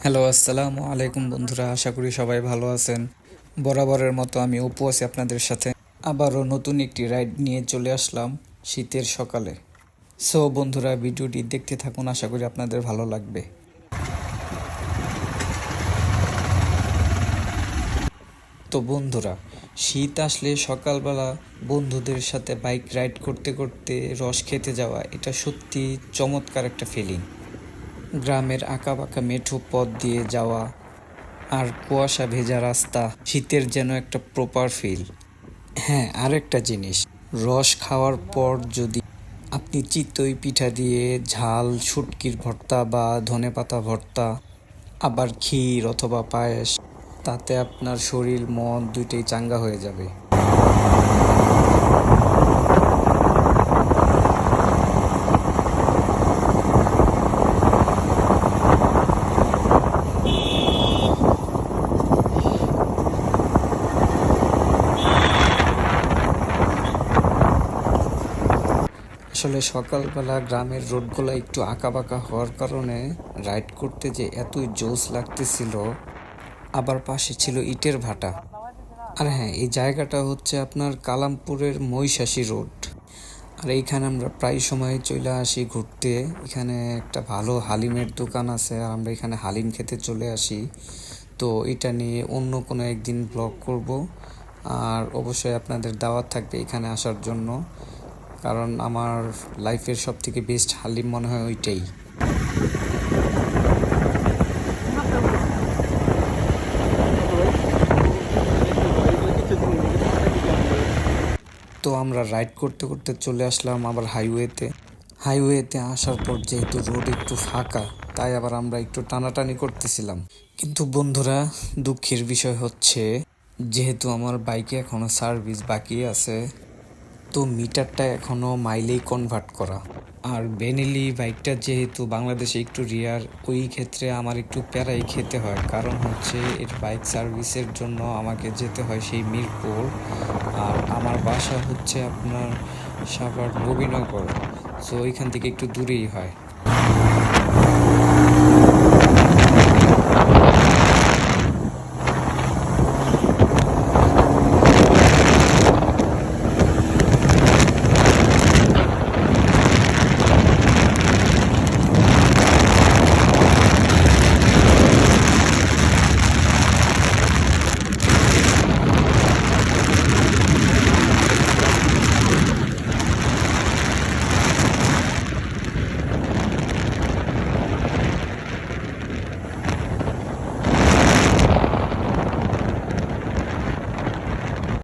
Hello, আসসালামু আলাইকুম বন্ধুরা। আশা করি সবাই ভালো আছেন। বরাবরের মতো আমি অপু আছি আপনাদের সাথে। আবারও নতুন একটি রাইড নিয়ে চলে আসলাম শীতের সকালে। সো বন্ধুরা, ভিডিওটি দেখতে থাকুন, আশা করি আপনাদের ভালো লাগবে। তো বন্ধুরা, শীত আসলে সকালবেলা বন্ধুদের সাথে বাইক রাইড করতে করতে রস খেতে যাওয়া, এটা সত্যি চমৎকার একটা ফিলিং। গ্রামের আঁকাবাঁকা মেঠো পথ দিয়ে যাওয়া আর কুয়াশা ভেজা রাস্তা, শীতের যেন একটা প্রপার ফিল। হ্যাঁ, আরেকটা জিনিস, রস খাওয়ার পর যদি আপনি চিতই পিঠা দিয়ে ঝাল শুটকির ভর্তা বা ধনেপাতা ভর্তা, আবার ক্ষীর অথবা পায়েস, তাতে আপনার শরীর মন দুইটাই চাঙ্গা হয়ে যাবে। আসলে সকালবেলা গ্রামের রোডগুলো একটু আঁকাবাঁকা হওয়ার কারণে রাইড করতে যে এতই জোশ লাগতেছিল। আবার পাশে ছিল ইটের ভাটা। আর হ্যাঁ, এই জায়গাটা হচ্ছে আপনার কালামপুরের মহিষাসী রোড। আর এইখানে আমরা প্রায় সময় চলে আসি ঘুরতে। এখানে একটা ভালো হালিমের দোকান আছে, আর আমরা এখানে হালিম খেতে চলে আসি। তো এটা নিয়ে অন্য কোনো একদিন ব্লগ করব। আর অবশ্যই আপনাদের দাওয়াত থাকবে এখানে আসার জন্য, কারণ আমার লাইফের সব থেকে বেস্ট হালিম মনে হয় ওইটাই। তো আমরা রাইড করতে করতে চলে আসলাম আবার হাইওয়েতে। হাইওয়েতে আসার পর যেহেতু রোড একটু ফাঁকা, তাই আবার আমরা একটু টানাটানি করতেছিলাম। কিন্তু বন্ধুরা, দুঃখের বিষয় হচ্ছে, যেহেতু আমার বাইকে এখনো সার্ভিস বাকি আছে, তো মিটারটা এখনো মাইলেই কনভার্ট করা। আর বেনেলি বাইকটা যেহেতু বাংলাদেশে একটু রেয়ার, ওই ক্ষেত্রে আমার একটু প্যারাই খেতে হয়। কারণ হচ্ছে এর বাইক সার্ভিসের জন্য আমাকে যেতে হয় সেই মিরপুর, আর আমার বাসা হচ্ছে আপনার সাভার নবীনগর। সো ওইখান থেকে একটু দূরেই হয়।